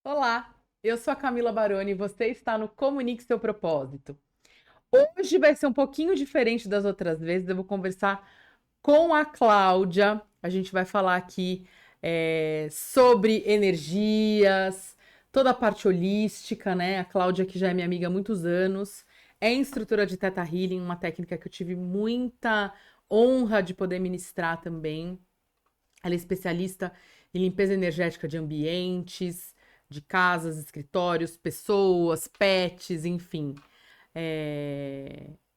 Olá, eu sou a Camila Baroni e você está no Comunique Seu Propósito. Hoje vai ser um pouquinho diferente das outras vezes, eu vou conversar com a Cláudia. A gente vai falar aqui sobre energias, toda a parte holística, né? A Cláudia, que já é minha amiga há muitos anos, é instrutora de Theta Healing, uma técnica que eu tive muita honra de poder ministrar também. Ela é especialista em limpeza energética de ambientes, de casas, escritórios, pessoas, pets, enfim.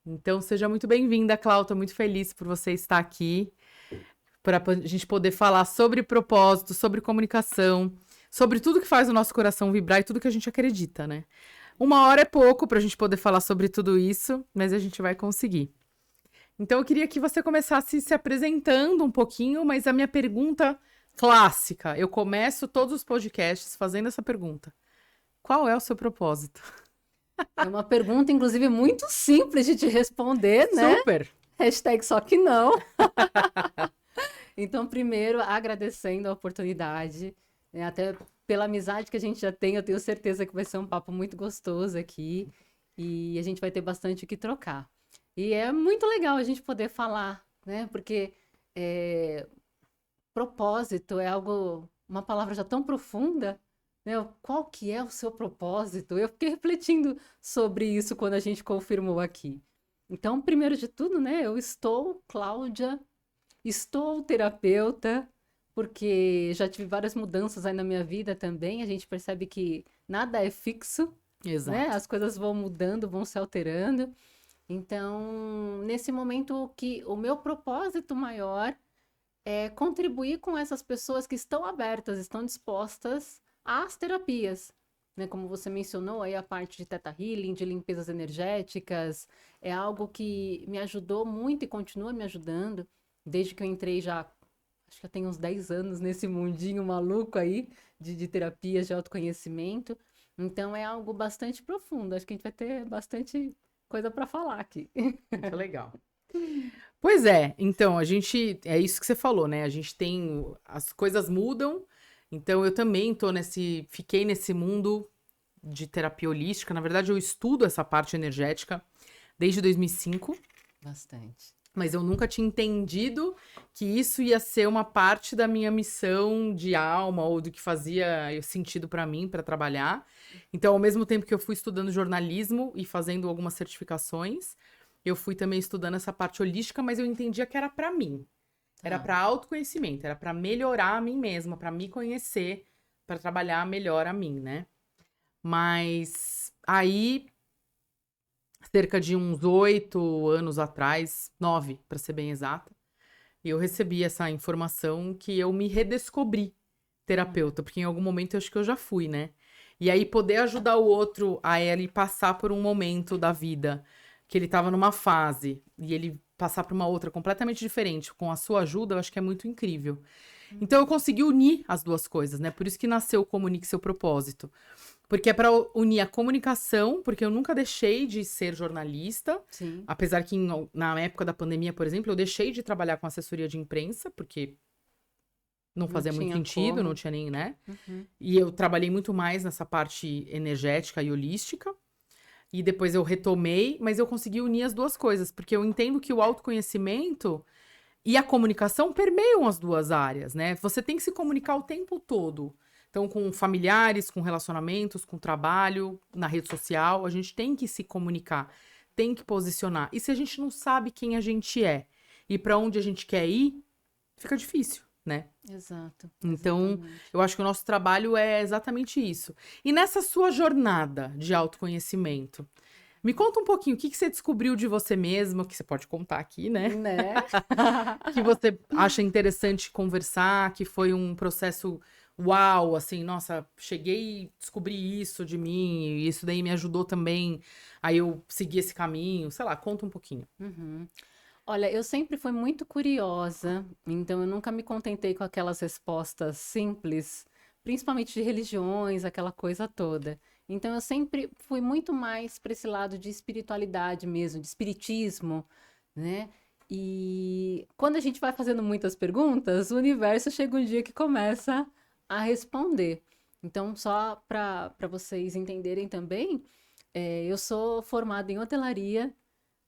Então, seja muito bem-vinda, Cláudia. Estou muito feliz por você estar aqui, para a gente poder falar sobre propósito, sobre comunicação, sobre tudo que faz o nosso coração vibrar e tudo que a gente acredita, né? Uma hora é pouco para a gente poder falar sobre tudo isso, mas a gente vai conseguir. Então, eu queria que você começasse se apresentando um pouquinho, mas a minha pergunta clássica, eu começo todos os podcasts fazendo essa pergunta. Qual é o seu propósito? É uma pergunta, inclusive, muito simples de te responder, né? Super! Hashtag só que não. Então, primeiro, agradecendo a oportunidade, né? Até pela amizade que a gente já tem, eu tenho certeza que vai ser um papo muito gostoso aqui e a gente vai ter bastante o que trocar. E é muito legal a gente poder falar, né? Porque é, propósito é algo, uma palavra já tão profunda, né? Qual que é o seu propósito? Eu fiquei refletindo sobre isso quando a gente confirmou aqui. Então, primeiro de tudo, né? Eu estou, Cláudia, estou terapeuta, porque já tive várias mudanças aí na minha vida também. A gente percebe que nada é fixo, né? Exato. As coisas vão mudando, vão se alterando. Então, nesse momento que o meu propósito maior é contribuir com essas pessoas que estão abertas, estão dispostas às terapias. Né, como você mencionou aí a parte de Theta Healing, de limpezas energéticas, é algo que me ajudou muito e continua me ajudando, desde que eu entrei já, acho que eu tenho uns 10 anos nesse mundinho maluco aí de terapias de autoconhecimento. Então é algo bastante profundo, acho que a gente vai ter bastante coisa para falar aqui. Muito legal. Pois é, então, a gente. É isso que você falou, né? A gente tem. As coisas mudam, então eu também tô nesse. Fiquei nesse mundo de terapia holística. Na verdade, eu estudo essa parte energética desde 2005. Bastante. Mas eu nunca tinha entendido que isso ia ser uma parte da minha missão de alma ou do que fazia sentido para mim, para trabalhar. Então, ao mesmo tempo que eu fui estudando jornalismo e fazendo algumas certificações, eu fui também estudando essa parte holística, mas eu entendia que era para mim. Era Tá. para autoconhecimento, era para melhorar a mim mesma, para me conhecer, para trabalhar melhor a mim, né? Mas aí cerca de uns 8 anos atrás, 9, para ser bem exata, eu recebi essa informação que eu me redescobri terapeuta, porque em algum momento eu acho que eu já fui, né? E aí poder ajudar o outro a ele passar por um momento da vida que ele estava numa fase e ele passar para uma outra completamente diferente com a sua ajuda, eu acho que é muito incrível. Então eu consegui unir as duas coisas, né? Por isso que nasceu o Comunique Seu Propósito. Porque é para unir a comunicação, porque eu nunca deixei de ser jornalista, Sim. apesar que na época da pandemia, por exemplo, eu deixei de trabalhar com assessoria de imprensa, porque não Não fazia muito tinha sentido, não como. tinha nem, né? Uhum. E eu trabalhei muito mais nessa parte energética e holística. E depois eu retomei, mas eu consegui unir as duas coisas, porque eu entendo que o autoconhecimento e a comunicação permeiam as duas áreas, né? Você tem que se comunicar o tempo todo. Então, com familiares, com relacionamentos, com trabalho, na rede social, a gente tem que se comunicar, tem que posicionar. E se a gente não sabe quem a gente é e para onde a gente quer ir, fica difícil, né? Exato, Então, exatamente. eu acho que o nosso trabalho é exatamente isso. E nessa sua jornada de autoconhecimento, me conta um pouquinho o que você descobriu de você mesma, que você pode contar aqui, né? Né? Que você acha interessante conversar, que foi um processo uau, assim, nossa, cheguei e descobri isso de mim, e isso daí me ajudou também, aí eu segui esse caminho, sei lá, conta um pouquinho. Uhum. Olha, eu sempre fui muito curiosa, então eu nunca me contentei com aquelas respostas simples, principalmente de religiões, aquela coisa toda. Então eu sempre fui muito mais para esse lado de espiritualidade mesmo, de espiritismo, né? E quando a gente vai fazendo muitas perguntas, o universo chega um dia que começa a responder. Então, só para vocês entenderem também, eu sou formada em hotelaria,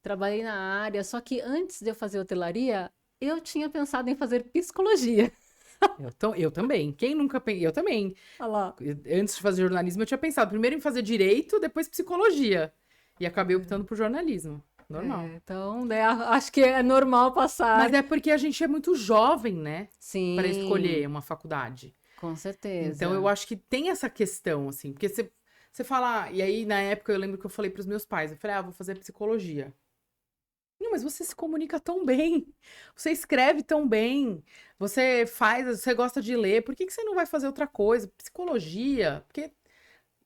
trabalhei na área, só que antes de eu fazer hotelaria, eu tinha pensado em fazer psicologia. Eu também. Quem nunca pensou? Eu também. Olha lá. Antes de fazer jornalismo, eu tinha pensado primeiro em fazer direito, depois psicologia. E acabei optando por jornalismo. Normal. Então, né, acho que é normal passar. Mas é porque a gente é muito jovem, né? Sim. Para escolher uma faculdade. Com certeza. Então, eu acho que tem essa questão, assim. Porque você fala... E aí, na época, eu lembro que eu falei pros meus pais. Eu falei, vou fazer psicologia. Não, mas você se comunica tão bem. Você escreve tão bem. Você gosta de ler. Por que você não vai fazer outra coisa? Psicologia. Porque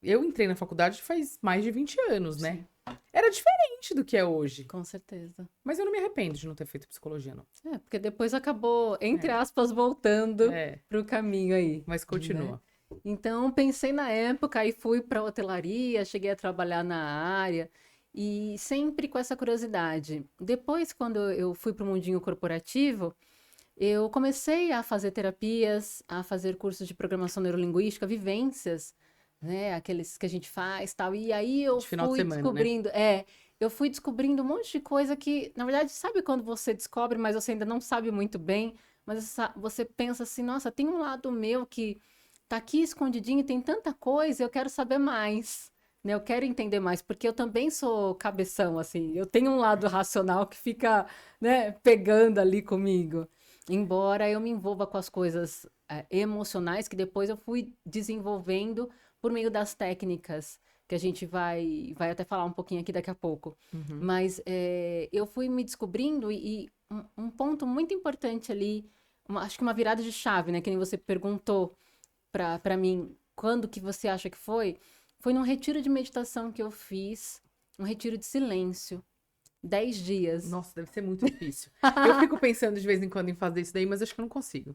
eu entrei na faculdade faz mais de 20 anos, né? Sim. Era diferente do que é hoje. Com certeza. Mas eu não me arrependo de não ter feito psicologia, não. Porque depois acabou, entre aspas, voltando pro caminho aí. Mas continua. Né? Então, pensei na época e fui para hotelaria, cheguei a trabalhar na área e sempre com essa curiosidade. Depois, quando eu fui para o mundinho corporativo, eu comecei a fazer terapias, a fazer cursos de programação neurolinguística, vivências, né? Aqueles que a gente faz, tal. E aí eu De final de fui semana, descobrindo, eu fui descobrindo um monte de coisa que, na verdade, sabe quando você descobre, mas você ainda não sabe muito bem, mas você pensa assim, nossa, tem um lado meu que tá aqui escondidinho e tem tanta coisa, eu quero saber mais, né? Eu quero entender mais, porque eu também sou cabeção, assim, eu tenho um lado racional que fica, né, pegando ali comigo. Embora eu me envolva com as coisas emocionais, que depois eu fui desenvolvendo por meio das técnicas, que a gente vai até falar um pouquinho aqui daqui a pouco. Uhum. Mas eu fui me descobrindo e um ponto muito importante ali, acho que uma virada de chave, né? Que nem você perguntou para mim, quando que você acha que foi? Foi num retiro de meditação que eu fiz, um retiro de silêncio. 10 dias. Nossa, deve ser muito difícil. Eu fico pensando de vez em quando em fazer isso daí, mas acho que eu não consigo.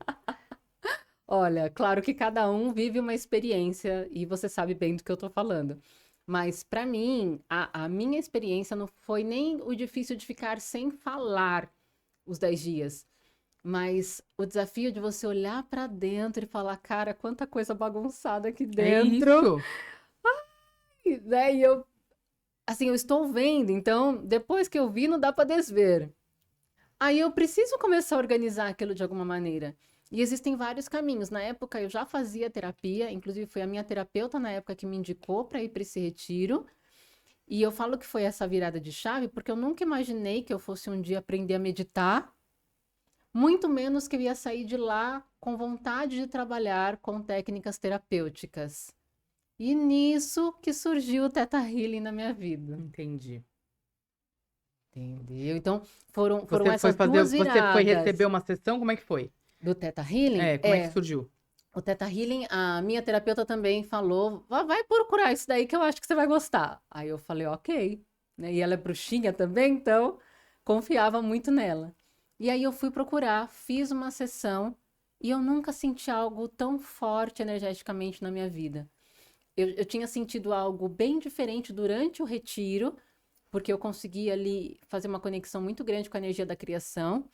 Olha, claro que cada um vive uma experiência e você sabe bem do que eu tô falando. Mas para mim, a minha experiência não foi nem o difícil de ficar sem falar os 10 dias, mas o desafio de você olhar para dentro e falar, cara, quanta coisa bagunçada aqui dentro. É isso. Ai, né? E eu, assim, eu estou vendo, então depois que eu vi, não dá para desver. Aí eu preciso começar a organizar aquilo de alguma maneira. E existem vários caminhos. Na época eu já fazia terapia, inclusive foi a minha terapeuta na época que me indicou para ir para esse retiro. E eu falo que foi essa virada de chave porque eu nunca imaginei que eu fosse um dia aprender a meditar, muito menos que eu ia sair de lá com vontade de trabalhar com técnicas terapêuticas. E nisso que surgiu o Theta Healing na minha vida. Entendi. Entendeu? Então foram Você essas duas viradas. Você foi receber uma sessão? Como é que foi? Do Theta Healing? Como é que surgiu? O Theta Healing, a minha terapeuta também falou, vai procurar isso daí que eu acho que você vai gostar. Aí eu falei, ok. Né? E ela é bruxinha também, então confiava muito nela. E aí eu fui procurar, fiz uma sessão e eu nunca senti algo tão forte energeticamente na minha vida. Eu tinha sentido algo bem diferente durante o retiro, porque eu consegui ali fazer uma conexão muito grande com a energia da criação.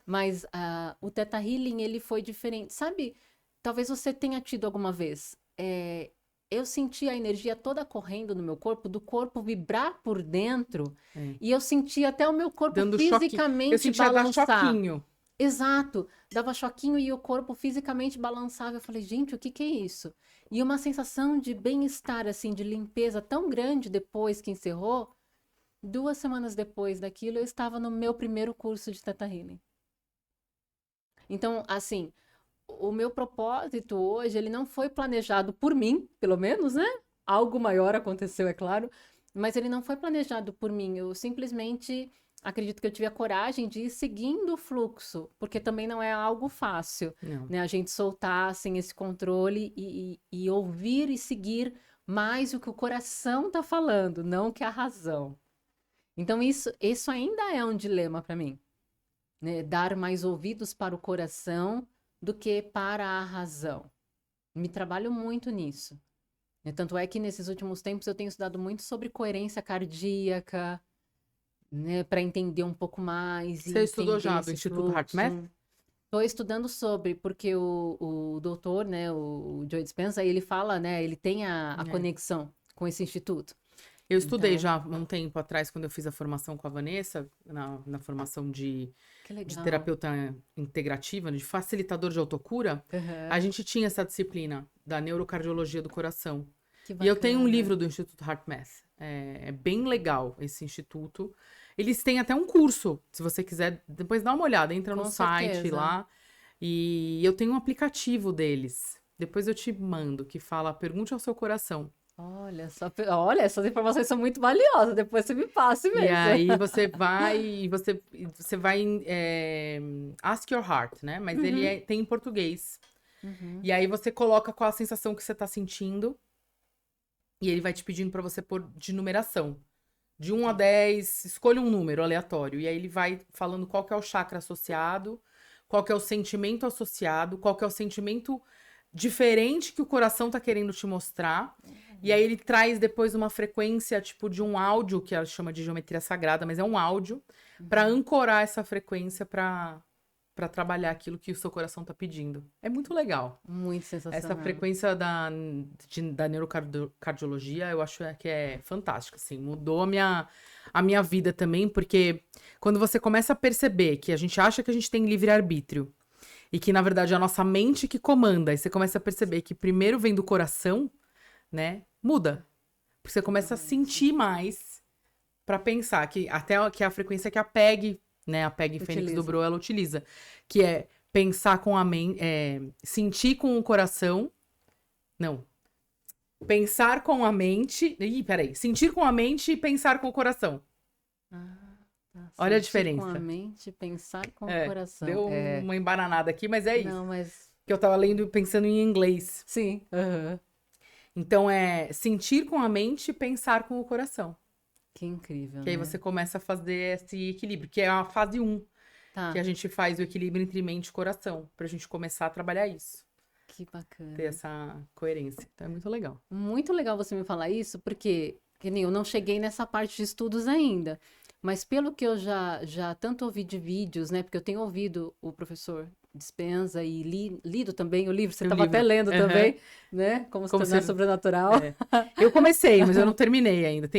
Mas o Theta Healing, ele foi diferente. Sabe, talvez você tenha tido alguma vez. Eu senti a energia toda correndo no meu corpo, do corpo vibrar por dentro. E eu senti até o meu corpo dando fisicamente eu sentia balançar. dar choquinho. Exato, dava choquinho e o corpo fisicamente balançava. Eu falei, gente, o que é isso? E uma sensação de bem-estar, assim, de limpeza tão grande depois que encerrou. 2 semanas depois daquilo, eu estava no meu primeiro curso de Theta Healing. Então, assim, o meu propósito hoje, ele não foi planejado por mim, pelo menos, né? Algo maior aconteceu, é claro, mas ele não foi planejado por mim. Eu simplesmente acredito que eu tive a coragem de ir seguindo o fluxo, porque também não é algo fácil, né? A gente soltar, assim, esse controle e ouvir e seguir mais o que o coração tá falando, não o que a razão. Então, isso ainda é um dilema para mim. Né, dar mais ouvidos para o coração do que para a razão. Me trabalho muito nisso. Né? Tanto é que nesses últimos tempos eu tenho estudado muito sobre coerência cardíaca, né, para entender um pouco mais. Você estudou já do Instituto HeartMath? Tô estudando sobre, porque o doutor, né, o Joe Dispenza, ele fala, né, ele tem a É. conexão com esse instituto. Eu estudei Então, já há um tempo atrás, quando eu fiz a formação com a Vanessa, na formação que de legal. terapeuta integrativa, de facilitador de autocura, a Aham, gente tinha essa disciplina da neurocardiologia do coração. que E eu tenho um bacana. livro do Instituto HeartMath. É bem legal esse instituto. Eles têm até um curso, se você quiser, depois dá uma olhada, entra no Com site certeza. lá. E eu tenho um aplicativo deles. Depois eu te mando, que fala Pergunte ao seu coração. Olha, essas informações são muito valiosas, depois você me passe E mesmo. aí você vai Ask Your Heart, né? Mas ele Uhum, tem em português. uhum. E aí você coloca qual a sensação que você tá sentindo. E ele vai te pedindo pra você pôr de numeração. De 1 a 10, escolha um número aleatório. E aí ele vai falando qual que é o chakra associado, qual que é o sentimento associado, qual que é o sentimento diferente que o coração tá querendo te mostrar. E aí ele traz depois uma frequência, tipo, de um áudio, que ela chama de geometria sagrada, mas é um áudio, pra ancorar essa frequência pra trabalhar aquilo que o seu coração tá pedindo. É muito legal. Muito Essa sensacional. frequência da neurocardiologia, eu acho que é fantástica, assim. Mudou a minha vida também, porque quando você começa a perceber que a gente acha que a gente tem livre-arbítrio e que, na verdade, é a nossa mente que comanda, e você começa a perceber que primeiro vem do coração, né? Muda. Porque você começa a sentir mais pra pensar, que até que é a frequência que a PEG, né? A PEG Fênix do Utiliza. Bro, ela utiliza. Que é pensar com a mente, sentir com o coração. Não. Pensar com a mente. Ih, peraí. Sentir com a mente e pensar com o coração. Ah, tá. Olha a Sentir com a diferença. mente, pensar com o É, coração. deu É, uma embananada aqui, mas é isso. não, mas Que eu tava lendo e pensando em inglês. sim. Aham. Então é sentir com a mente e pensar com o coração. Que incrível, Que aí né? você começa a fazer esse equilíbrio, que é a fase 1, que Tá, a gente faz o equilíbrio entre mente e coração, pra gente começar a trabalhar isso, que ter bacana. essa coerência. Então é muito legal. Muito legal você me falar isso, porque que nem eu não cheguei nessa parte de estudos ainda. Mas pelo que eu já tanto ouvi de vídeos, né? Porque eu tenho ouvido o professor Dispenza e lido também o livro, você Tem um estava até livro. lendo Aham. também, né? Como se Como tornar você. sobrenatural. É. Eu comecei, mas eu não terminei ainda.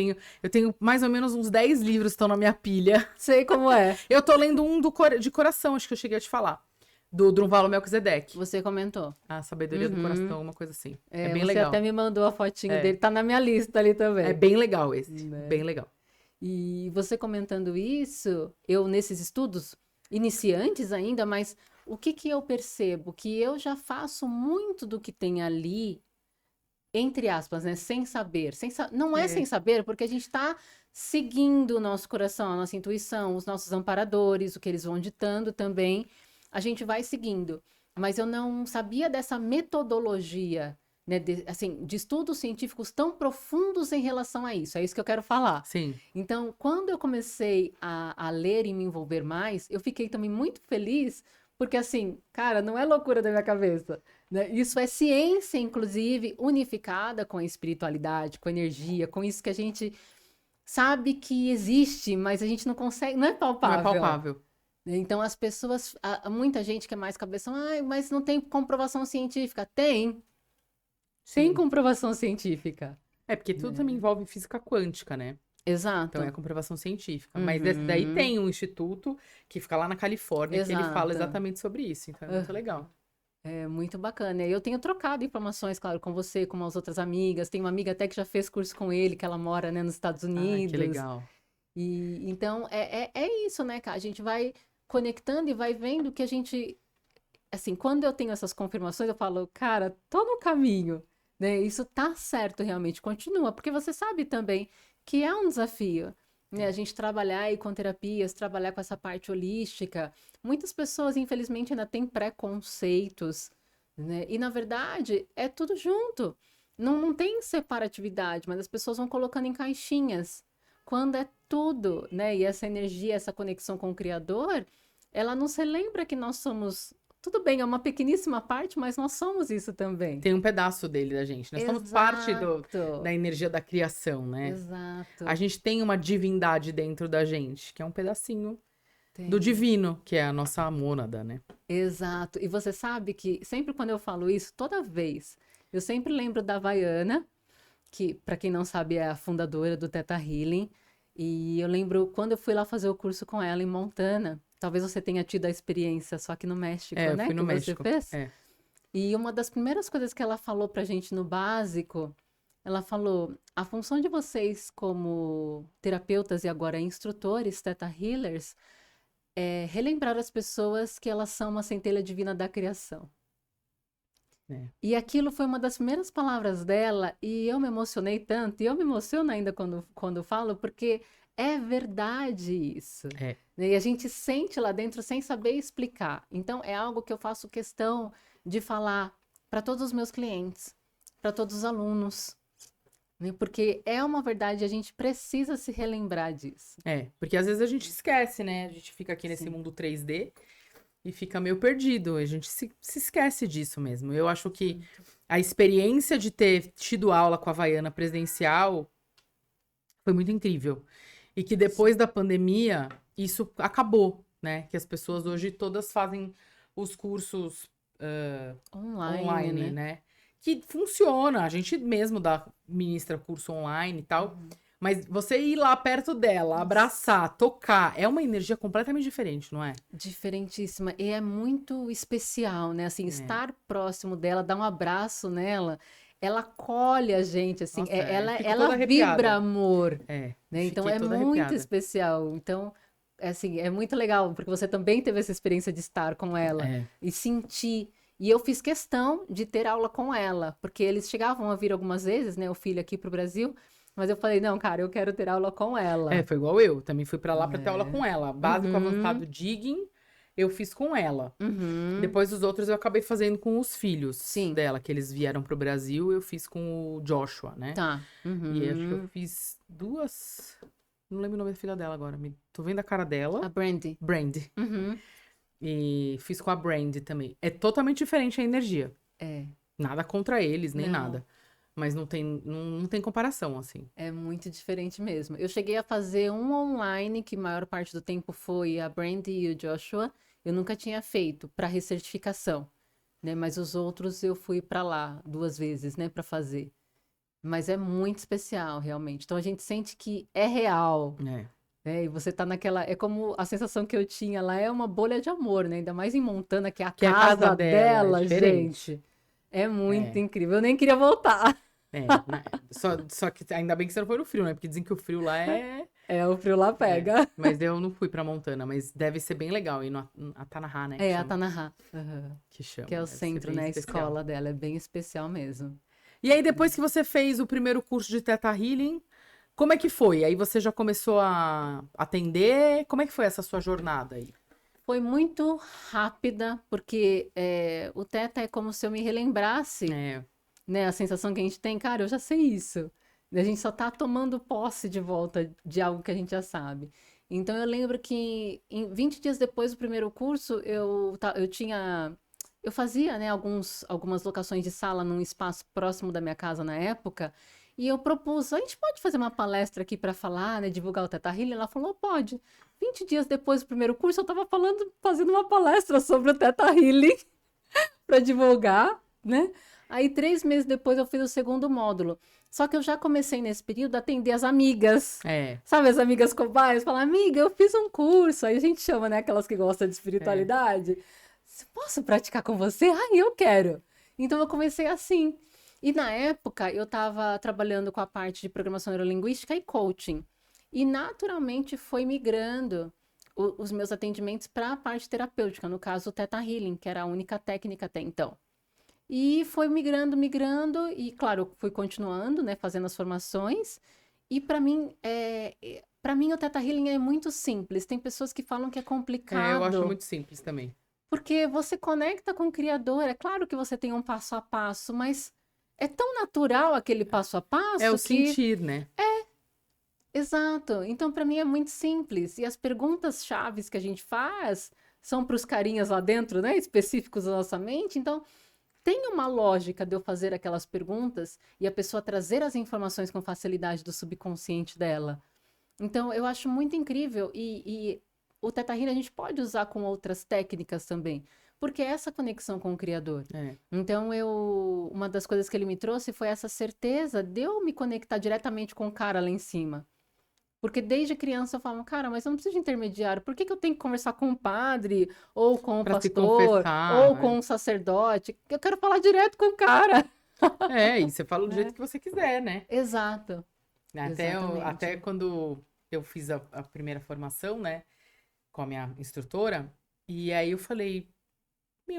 Eu tenho mais ou menos uns 10 livros que estão na minha pilha. Sei como é. Eu tô lendo um de coração, acho que eu cheguei a te falar. Do Drunvalo Melquisedeque. Você comentou. A Sabedoria do Uhum. Coração, uma coisa assim. É É, bem você até legal. me mandou a fotinho É. dele, tá na minha lista ali É também. bem legal esse. Né? Bem legal. E você comentando isso, eu nesses estudos iniciantes ainda, mas o que que eu percebo? Que eu já faço muito do que tem ali, entre aspas, né? Sem saber. Não é É. sem saber, porque a gente está seguindo o nosso coração, a nossa intuição, os nossos amparadores, o que eles vão ditando também, a gente vai seguindo. Mas eu não sabia dessa metodologia, né? Assim, de estudos científicos tão profundos em relação a isso. É isso que eu quero falar. Sim. Então, quando eu comecei a ler e me envolver mais, eu fiquei também muito feliz, porque assim, cara, não é loucura da minha cabeça, né? Isso é ciência, inclusive, unificada com a espiritualidade, com a energia, com isso que a gente sabe que existe, mas a gente não consegue, não é Não é palpável. palpável. Então, as pessoas, muita gente que é mais cabeção, ai, mas não tem comprovação científica. Tem Sim. comprovação científica. É, porque tudo também envolve física quântica, né? Exato. Então é a comprovação científica. Mas esse Uhum. daí tem um instituto que fica lá na Califórnia, que ele fala Exato. exatamente sobre isso. Então é muito legal. É muito bacana. Eu tenho trocado informações, claro, com você, com as outras amigas. Tem uma amiga até que já fez curso com ele, que ela mora, né, nos Estados Ai, Unidos. que legal. E então é isso, né, cara? A gente vai conectando e vai vendo que a gente, assim, quando eu tenho essas confirmações, eu falo, cara, tô no caminho, né? Isso tá certo realmente, continua, porque você sabe também que é um desafio, né? A gente trabalhar aí com terapias, trabalhar com essa parte holística. Muitas pessoas, infelizmente, ainda têm preconceitos, né? E na verdade é tudo junto. Não tem separatividade, mas as pessoas vão colocando em caixinhas. Quando é tudo, né? E essa energia, essa conexão com o Criador, ela nos relembra que nós somos. Tudo bem, é uma pequeníssima parte, mas nós somos isso também. Tem um pedaço dele da gente. Nós somos parte da energia da criação, né? Exato. A gente tem uma divindade dentro da gente, que é um pedacinho do divino, que é a nossa mônada, né? Exato. E você sabe que sempre quando eu falo isso, toda vez, eu sempre lembro da Vaiana, que, para quem não sabe, é a fundadora do Theta Healing. E eu lembro quando eu fui lá fazer o curso com ela em Montana. Talvez você tenha tido a experiência só que no México, Eu né? fui no Que você México. fez. E uma das primeiras coisas que ela falou pra gente no básico, ela falou: a função de vocês como terapeutas e agora instrutores, Theta Healers, é relembrar as pessoas que elas são uma centelha divina da criação. E aquilo foi uma das primeiras palavras dela, e eu me emocionei tanto, e eu me emociono ainda quando falo, porque é verdade isso. Né? E a gente sente lá dentro sem saber explicar. Então, é algo que eu faço questão de falar para todos os meus clientes, para todos os alunos, né? Porque é uma verdade, a gente precisa se relembrar disso. Porque às vezes a gente esquece, né? A gente fica aqui nesse mundo 3D e fica meio perdido. A gente se esquece disso mesmo. Eu acho que a experiência de ter tido aula com a Havaiana presencial foi muito incrível. E que depois da pandemia, isso acabou, né? Que as pessoas hoje todas fazem os cursos online, né? Que funciona. A gente mesmo ministra curso online e tal. Mas você ir lá perto dela, abraçar, tocar, é uma energia completamente diferente, não é? Diferentíssima. E é muito especial, né? Assim, estar próximo dela, dar um abraço nela, ela acolhe a gente, assim, Nossa, ela vibra amor. Né? Então é muito arrepiada. especial. Então, assim, é muito legal, porque você também teve essa experiência de estar com ela e sentir. E eu fiz questão de ter aula com ela, porque eles chegavam a vir algumas vezes, né? O filho aqui pro Brasil. Mas eu falei, não, cara, eu quero ter aula com ela. Foi igual eu. Também fui pra lá pra ter aula com ela. Básico, avançado, digging, eu fiz com ela. Depois os outros eu acabei fazendo com os filhos dela, que eles vieram pro Brasil, eu fiz com o Joshua, né? E acho que eu fiz 2... Não lembro o nome da filha dela agora. Tô vendo a cara dela. A Brandy. Brandy. E fiz com a Brandy também. É totalmente diferente a energia. Nada contra eles, nem nada. Mas não tem comparação, assim. É muito diferente mesmo. Eu cheguei a fazer um online, que a maior parte do tempo foi a Brandy e o Joshua. Eu nunca tinha feito para recertificação, né? Mas os outros eu fui para lá 2 vezes, né, para fazer. Mas é muito especial, realmente. Então a gente sente que é real. Né? E você tá naquela... É como a sensação que eu tinha lá, é uma bolha de amor, né? Ainda mais em Montana, que é a casa dela, gente. É muito incrível. Eu nem queria voltar. Só que ainda bem que você não foi no frio, né? Porque dizem que o frio lá é... o frio lá pega. Mas eu não fui pra Montana, mas deve ser bem legal ir no Atanaha, né? A Atanaha. Que chama. Que é o centro, né? A escola dela. É bem especial mesmo. E aí, depois que você fez o primeiro curso de Theta Healing, como é que foi? Aí você já começou a atender? Como é que foi essa sua jornada aí? Foi muito rápida, porque o Theta é como se eu me relembrasse, né? A sensação que a gente tem, cara, eu já sei isso. A gente só tá tomando posse de volta de algo que a gente já sabe. Então, eu lembro que 20 dias depois do primeiro curso, eu fazia, né, algumas locações de sala num espaço próximo da minha casa na época, e eu propus, a gente pode fazer uma palestra aqui para falar, né, divulgar o Theta Healing? Ela falou, pode. 20 dias depois do primeiro curso, eu estava fazendo uma palestra sobre o Theta Healing para divulgar, né? Aí 3 meses depois eu fiz o segundo módulo. Só que eu já comecei nesse período a atender as amigas. Sabe, as amigas cobaias? Falar, amiga, eu fiz um curso. Aí a gente chama, né, aquelas que gostam de espiritualidade. Posso praticar com você? Ai, eu quero. Então eu comecei assim. E na época eu estava trabalhando com a parte de programação neurolinguística e coaching. E naturalmente foi migrando os meus atendimentos para a parte terapêutica, no caso o Theta Healing, que era a única técnica até então. E foi migrando, e claro, eu fui continuando, né, fazendo as formações. E para mim o Theta Healing é muito simples. Tem pessoas que falam que é complicado. Eu acho muito simples também. Porque você conecta com o Criador. É claro que você tem um passo a passo, mas é tão natural aquele passo a passo. É o sentir, né? Exato. Então, para mim, é muito simples. E as perguntas chaves que a gente faz são para os carinhas lá dentro, né? Específicos da nossa mente. Então, tem uma lógica de eu fazer aquelas perguntas e a pessoa trazer as informações com facilidade do subconsciente dela. Então, eu acho muito incrível. E o Theta Healing a gente pode usar com outras técnicas também, porque é essa conexão com o Criador. Então, uma das coisas que ele me trouxe foi essa certeza de eu me conectar diretamente com o cara lá em cima. Porque desde criança eu falo, cara, mas eu não preciso de intermediário. Por que eu tenho que conversar com um padre, ou com um Pra se pastor, confessar, ou com um sacerdote? Eu quero falar direto com o cara. E você fala do jeito que você quiser, né? Exato. Até Exatamente. quando eu fiz a primeira formação, né, com a minha instrutora, e aí eu falei,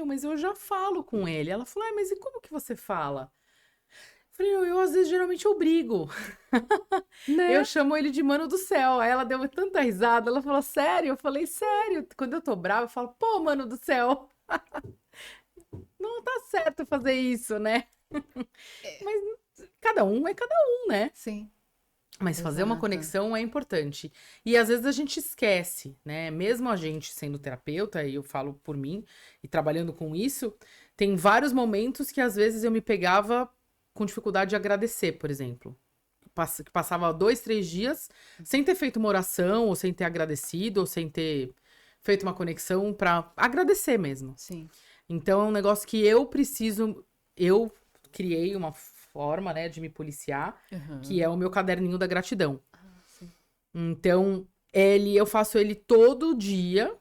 mas eu já falo com ele. Ela falou, mas e como que você fala? Eu falei, eu às vezes geralmente eu brigo. Né? Eu chamo ele de mano do céu. Aí ela deu tanta risada, ela falou, sério? Eu falei, sério. Quando eu tô brava, eu falo, pô, mano do céu. Não tá certo fazer isso, né? Mas cada um é cada um, né? Sim. Mas fazer uma Exato. conexão é importante. E às vezes a gente esquece, né? Mesmo a gente sendo terapeuta, e eu falo por mim, e trabalhando com isso, tem vários momentos que às vezes eu me pegava com dificuldade de agradecer, por exemplo. Que passava 2, 3 dias sem ter feito uma oração, ou sem ter agradecido, ou sem ter feito uma conexão para agradecer mesmo. Sim. Então é um negócio que eu preciso. Eu criei uma forma, né, de me policiar, que é o meu caderninho da gratidão. Sim. Então, eu faço ele todo dia,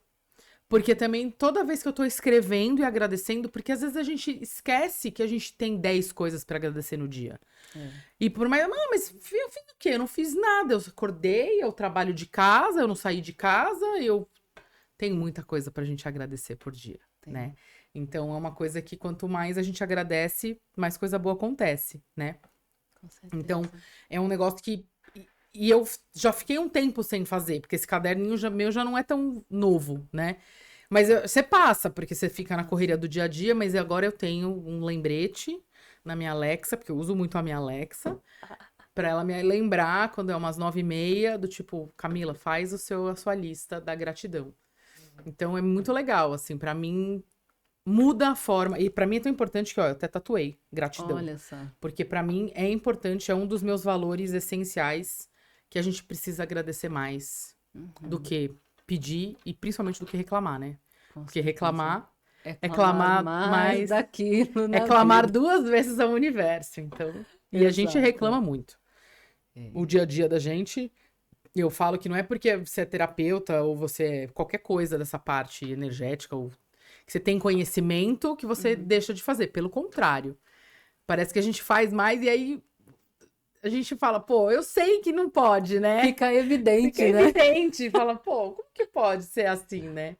porque também toda vez que eu tô escrevendo e agradecendo, porque às vezes a gente esquece que a gente tem 10 coisas para agradecer no dia. E por mais, mas eu fiz o quê? Eu não fiz nada. Eu acordei, eu trabalho de casa, eu não saí de casa, eu tenho muita coisa pra gente agradecer por dia, né? Então é uma coisa que quanto mais a gente agradece, mais coisa boa acontece, né? Com certeza. Então é um negócio que e eu já fiquei um tempo sem fazer, porque esse caderninho meu já não é tão novo, né? Mas você passa, porque você fica na correria do dia a dia, mas agora eu tenho um lembrete na minha Alexa, porque eu uso muito a minha Alexa, pra ela me lembrar quando é umas 9h30, do tipo, Camila, faz a sua lista da gratidão. Então é muito legal, assim, pra mim muda a forma. E pra mim é tão importante que, ó, eu até tatuei gratidão. Olha só. Porque pra mim é importante, é um dos meus valores essenciais que a gente precisa agradecer mais do que pedir e principalmente do que reclamar, né? Porque reclamar é clamar mais daquilo na é clamar vida. 2 vezes ao universo, então. E a gente Exato. reclama muito. O dia a dia da gente, eu falo que não é porque você é terapeuta ou você é qualquer coisa dessa parte energética ou que você tem conhecimento que você deixa de fazer. Pelo contrário. Parece que a gente faz mais e aí a gente fala, pô, eu sei que não pode, né? Fica evidente, Fica né? evidente. Fala, pô, como que pode ser assim, né?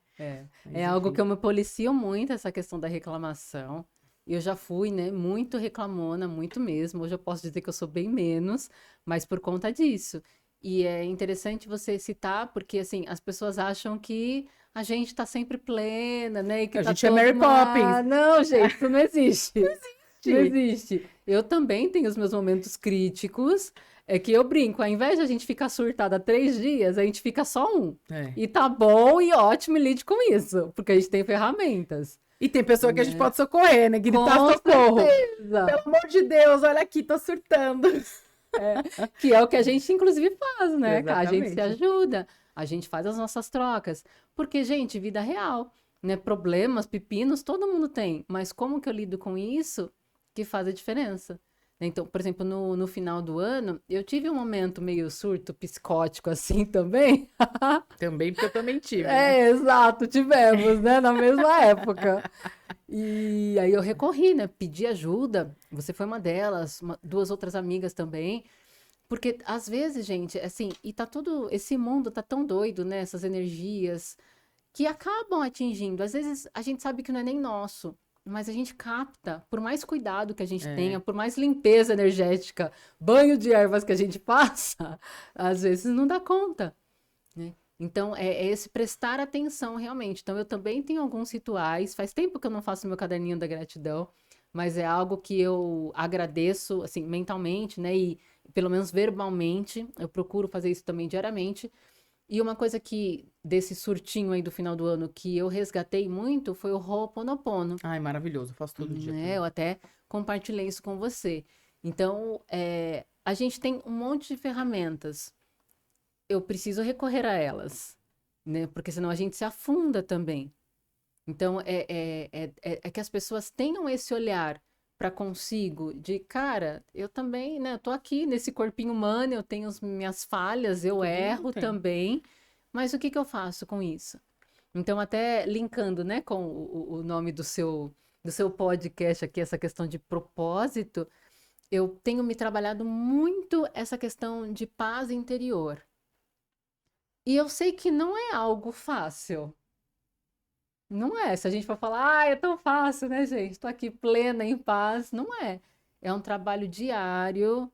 Mas, É algo enfim. que eu me policio muito, essa questão da reclamação. Eu já fui, né, muito reclamona, muito mesmo. Hoje eu posso dizer que eu sou bem menos, mas por conta disso. E é interessante você citar, porque, assim, as pessoas acham que a gente tá sempre plena, né, e que A tá gente é todo Mary Poppins. Não, gente, isso não existe. Não Gente. existe. Eu também tenho os meus momentos críticos. É que eu brinco, ao invés de a gente ficar surtada 3 dias, a gente fica só um. E tá bom e ótimo e lide com isso, porque a gente tem ferramentas. E tem pessoa que a gente pode socorrer, né? Gritar Com socorro. certeza. Pelo amor de Deus, olha aqui, tô surtando. Que é o que a gente, inclusive, faz, né? A gente se Exatamente. ajuda, a gente faz as nossas trocas. Porque, gente, vida real, né? Problemas, pepinos, todo mundo tem. Mas como que eu lido com isso que faz a diferença? Então, por exemplo, no final do ano, eu tive um momento meio surto psicótico assim também. Também, porque eu também tive, né? Exato, tivemos, né? Na mesma época. E aí eu recorri, né? Pedi ajuda. Você foi uma delas, 2 outras amigas também. Porque às vezes, gente, assim, e tá tudo. Esse mundo tá tão doido, né? Essas energias que acabam atingindo. Às vezes a gente sabe que não é nem nosso, mas a gente capta, por mais cuidado que a gente tenha, por mais limpeza energética, banho de ervas que a gente passa, às vezes não dá conta, né? Então, é esse prestar atenção realmente. Então, eu também tenho alguns rituais. Faz tempo que eu não faço meu caderninho da gratidão, mas é algo que eu agradeço, assim, mentalmente, né? E pelo menos verbalmente, eu procuro fazer isso também diariamente. E uma coisa que, desse surtinho aí do final do ano, que eu resgatei muito foi o Ho'oponopono. Ai, maravilhoso. Eu faço todo dia também. Eu até compartilhei isso com você. Então, a gente tem um monte de ferramentas. Eu preciso recorrer a elas. né? Porque senão a gente se afunda também. Então, é que as pessoas tenham esse olhar para consigo de, cara, eu também, né? Eu tô aqui nesse corpinho humano, eu tenho minhas falhas, eu Todo mundo erro tem. também, mas o que que eu faço com isso? Então, até linkando, né, com o nome do seu podcast aqui, essa questão de propósito, eu tenho me trabalhado muito essa questão de paz interior. E eu sei que não é algo fácil. Não é. Se a gente for falar, é tão fácil, né, gente? Estou aqui plena, em paz. Não é. É um trabalho diário,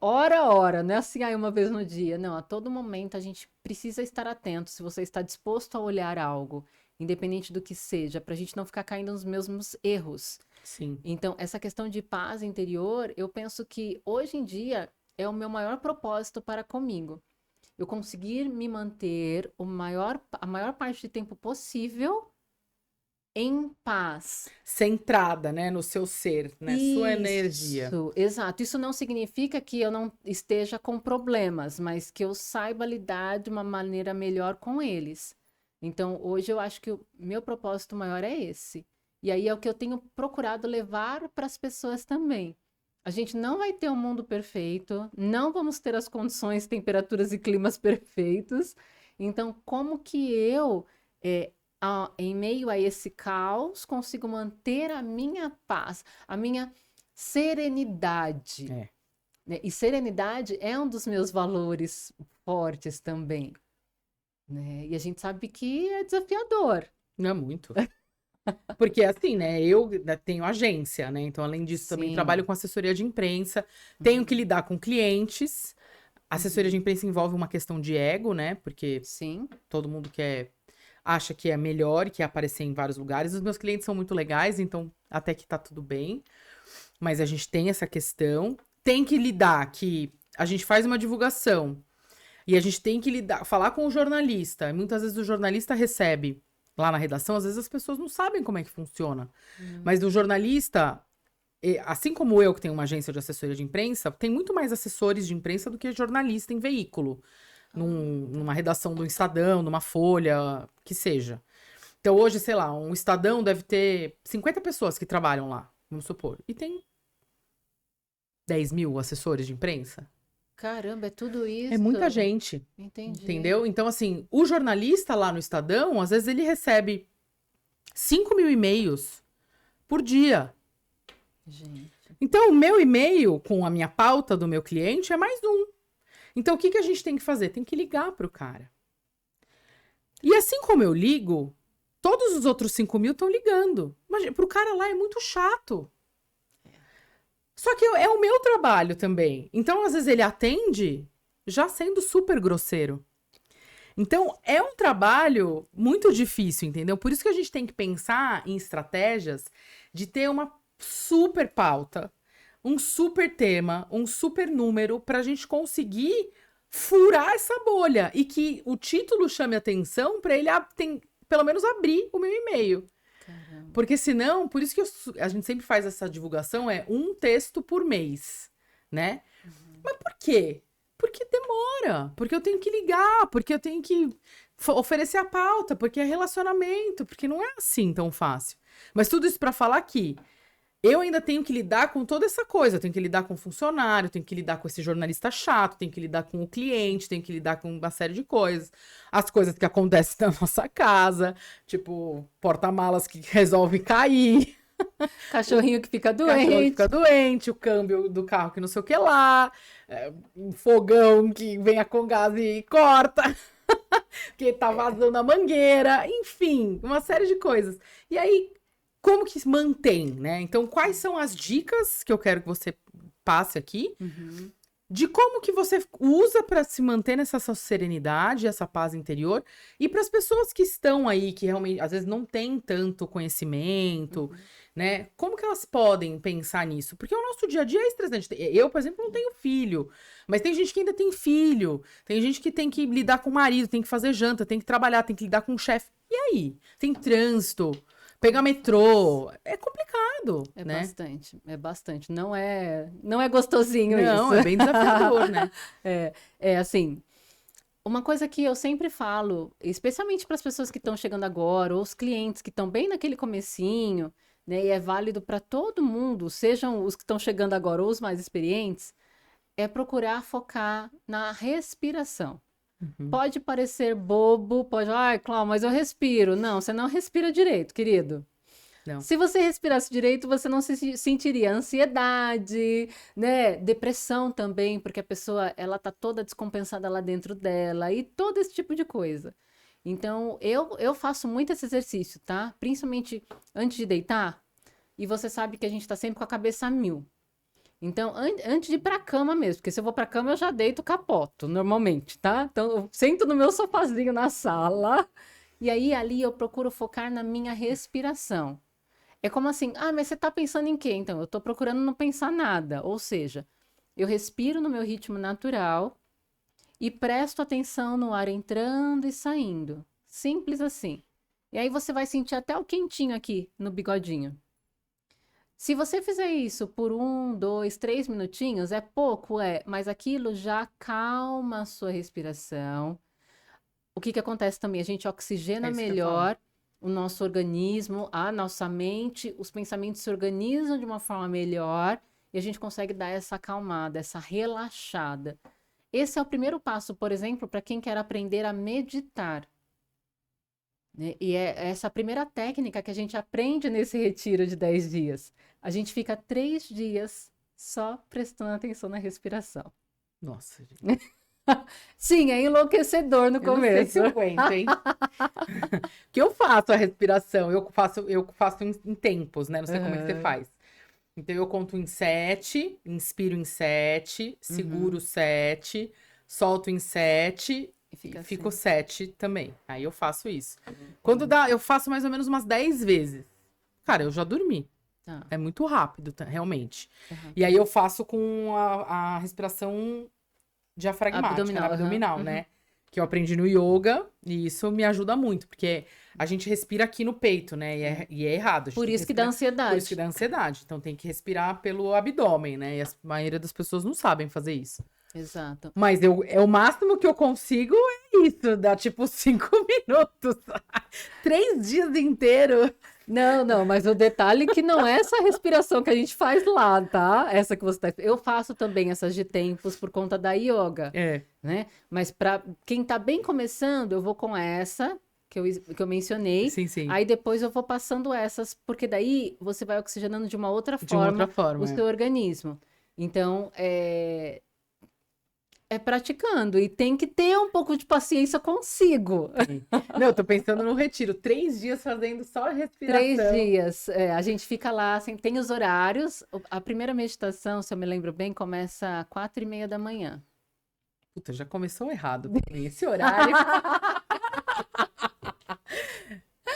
hora a hora, não é assim, aí uma vez no dia. Não, a todo momento a gente precisa estar atento se você está disposto a olhar algo, independente do que seja, para a gente não ficar caindo nos mesmos erros. Sim. Então, essa questão de paz interior, eu penso que hoje em dia é o meu maior propósito para comigo. Eu conseguir me manter a maior parte do tempo possível em paz. Centrada, né, no seu ser, né? Sua energia. Isso, exato. Isso não significa que eu não esteja com problemas, mas que eu saiba lidar de uma maneira melhor com eles. Então, hoje eu acho que o meu propósito maior é esse. E aí é o que eu tenho procurado levar para as pessoas também. A gente não vai ter um mundo perfeito, não vamos ter as condições, temperaturas e climas perfeitos. Então, como que eu, em meio a esse caos, consigo manter a minha paz, a minha serenidade, É. né? E serenidade é um dos meus valores fortes também, né? E a gente sabe que é desafiador. Não é muito. Porque assim, né, eu tenho agência, né? Então, além disso, também trabalho Sim. com assessoria de imprensa, tenho que lidar com clientes. Assessoria de imprensa envolve uma questão de ego, né? Porque Sim. todo mundo acha que é melhor e quer aparecer em vários lugares. Os meus clientes são muito legais, então até que tá tudo bem. Mas a gente tem essa questão. Tem que lidar que a gente faz uma divulgação e a gente tem que falar com o jornalista. Muitas vezes o jornalista recebe lá na redação, às vezes as pessoas não sabem como é que funciona. Mas o jornalista, assim como eu que tenho uma agência de assessoria de imprensa, tem muito mais assessores de imprensa do que jornalista em veículo. Numa redação do Estadão, numa Folha, que seja. Então hoje, sei lá, um Estadão deve ter 50 pessoas que trabalham lá, vamos supor. E tem 10 mil assessores de imprensa. Caramba, é tudo É muita isso. gente, Entendi. entendeu? Então, assim, o jornalista lá no Estadão, às vezes ele recebe 5 mil e-mails por dia. Gente. Então, o meu e-mail com a minha pauta do meu cliente é mais um. Então, o que que a gente tem que fazer? Tem que ligar pro cara. E assim como eu ligo, todos os outros 5 mil estão ligando. Mas pro cara lá é muito chato. Só que é o meu trabalho também. Então, às vezes, ele atende já sendo super grosseiro. Então, é um trabalho muito difícil, entendeu? Por isso que a gente tem que pensar em estratégias de ter uma super pauta, um super tema, um super número, para a gente conseguir furar essa bolha e que o título chame atenção para ele pelo menos abrir o meu e-mail. Caramba. Porque senão, por isso que a gente sempre faz essa divulgação, é um texto por mês, né? Mas por quê? Porque demora, porque eu tenho que ligar, porque eu tenho que oferecer a pauta, porque é relacionamento, porque não é assim tão fácil. Mas tudo isso para falar que eu ainda tenho que lidar com toda essa coisa. Eu tenho que lidar com o funcionário, tenho que lidar com esse jornalista chato, tenho que lidar com o cliente, tenho que lidar com uma série de coisas. As coisas que acontecem na nossa casa, tipo, porta-malas que resolve cair. Cachorrinho que fica O cachorro que doente. fica doente, o câmbio do carro que não sei o que lá, um fogão que vem com gás e corta, que tá vazando a mangueira, enfim, uma série de coisas. E aí, como que mantém, né? Então, quais são as dicas que eu quero que você passe aqui de como que você usa para se manter nessa sua serenidade, essa paz interior, e para as pessoas que estão aí, que realmente às vezes não têm tanto conhecimento, né? Como que elas podem pensar nisso? Porque o nosso dia a dia é estressante. Eu, por exemplo, não tenho filho, mas tem gente que ainda tem filho, tem gente que tem que lidar com o marido, tem que fazer janta, tem que trabalhar, tem que lidar com o chefe. E aí? Tem trânsito, pegar metrô, é complicado, É né? bastante. Não é gostosinho Não, isso. é bem desafiador, né? É assim, Uma coisa que eu sempre falo, especialmente para as pessoas que estão chegando agora, ou os clientes que estão bem naquele comecinho, né, e é válido para todo mundo, sejam os que estão chegando agora ou os mais experientes, é procurar focar na respiração. Pode parecer bobo, pode, ai, Cláudia, mas eu respiro. Não, você não respira direito, querido. Não. Se você respirasse direito, você não se sentiria ansiedade, né? Depressão também, porque a pessoa, ela tá toda descompensada lá dentro dela e todo esse tipo de coisa. Então, eu faço muito esse exercício, tá? Principalmente antes de deitar, e você sabe que a gente tá sempre com a cabeça a mil. Então, antes de ir pra cama mesmo, porque se eu vou pra cama eu já deito capoto, normalmente, tá? Então, eu sento no meu sofazinho na sala, e aí ali eu procuro focar na minha respiração. É como assim, ah, mas você tá pensando em quê? Então, eu tô procurando não pensar nada. Ou seja, eu respiro no meu ritmo natural e presto atenção no ar entrando e saindo. Simples assim. E aí você vai sentir até o quentinho aqui no bigodinho. Se você fizer isso por 1, 2, 3 minutinhos, é pouco, mas aquilo já calma a sua respiração. O que acontece também? A gente oxigena É isso que eu falo. melhor o nosso organismo, a nossa mente, os pensamentos se organizam de uma forma melhor e a gente consegue dar essa acalmada, essa relaxada. Esse é o primeiro passo, por exemplo, para quem quer aprender a meditar, né? E é essa primeira técnica que a gente aprende nesse retiro de 10 dias. A gente fica 3 dias só prestando atenção na respiração. Nossa, gente. Sim, é enlouquecedor no Eu não sei se começo. eu aguento, hein? Que eu faço a respiração, eu faço em tempos, né? Não sei como é que você Aham. faz. Então eu conto em 7, inspiro em 7, seguro 7, solto em 7 E fica e fico assim. 7 também. Aí eu faço isso. Quando dá, eu faço mais ou menos umas 10 vezes. Cara, eu já dormi. Tá. É muito rápido, realmente. Aham. E aí eu faço com a respiração diafragmática, Abdominal, aham. abdominal, Uhum. né? Que eu aprendi no yoga e isso me ajuda muito, porque a gente respira aqui no peito, né? E é errado. A gente Por tem que isso que dá respirar, por isso que ansiedade. dá ansiedade. Então tem que respirar pelo abdômen, né? E a maioria das pessoas não sabem fazer isso. Exato. Mas é o máximo que eu consigo é isso, dá tipo 5 minutos. 3 dias inteiros. Não, mas o detalhe é que não é essa respiração que a gente faz lá, tá? Essa que você tá. Eu faço também essas de tempos por conta da yoga, É, né? Mas para quem tá bem começando, eu vou com essa que eu mencionei. sim, sim. Aí depois eu vou passando essas, porque daí você vai oxigenando de uma outra De uma outra forma o forma. seu organismo. Então, é praticando e tem que ter um pouco de paciência consigo. Sim. Não, eu tô pensando no retiro. 3 dias fazendo só respiração. 3 dias. A gente fica lá, assim, tem os horários. A primeira meditação, se eu me lembro bem, começa às 4:30 da manhã. Puta, já começou errado também esse horário.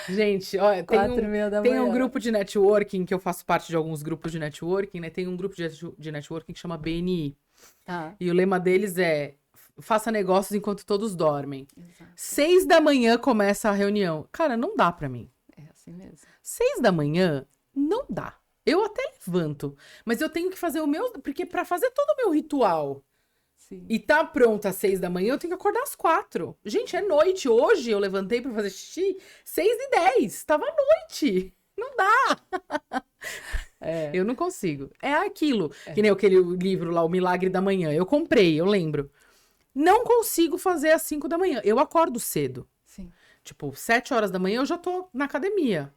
Gente, olha, tem 4:30 da tem um manhã. grupo de networking, que eu faço parte de alguns grupos de networking, né? Tem um grupo de networking que chama BNI. Tá. E o lema deles é: faça negócios enquanto todos dormem. Exato. 6 da manhã começa a reunião. Cara, não dá pra mim. É assim mesmo. 6 da manhã, não dá. Eu até levanto, mas eu tenho que fazer o meu, porque pra fazer todo o meu ritual Sim. e tá pronto às 6 da manhã, eu tenho que acordar às 4. Gente, é noite. Hoje eu levantei pra fazer xixi 6:10. Tava noite. Não dá. É. Eu não consigo. É aquilo. Que nem aquele livro lá, O Milagre da Manhã. Eu comprei, eu lembro. Não consigo fazer às 5 da manhã. Eu acordo cedo. Sim. Tipo, 7 horas da manhã eu já tô na academia.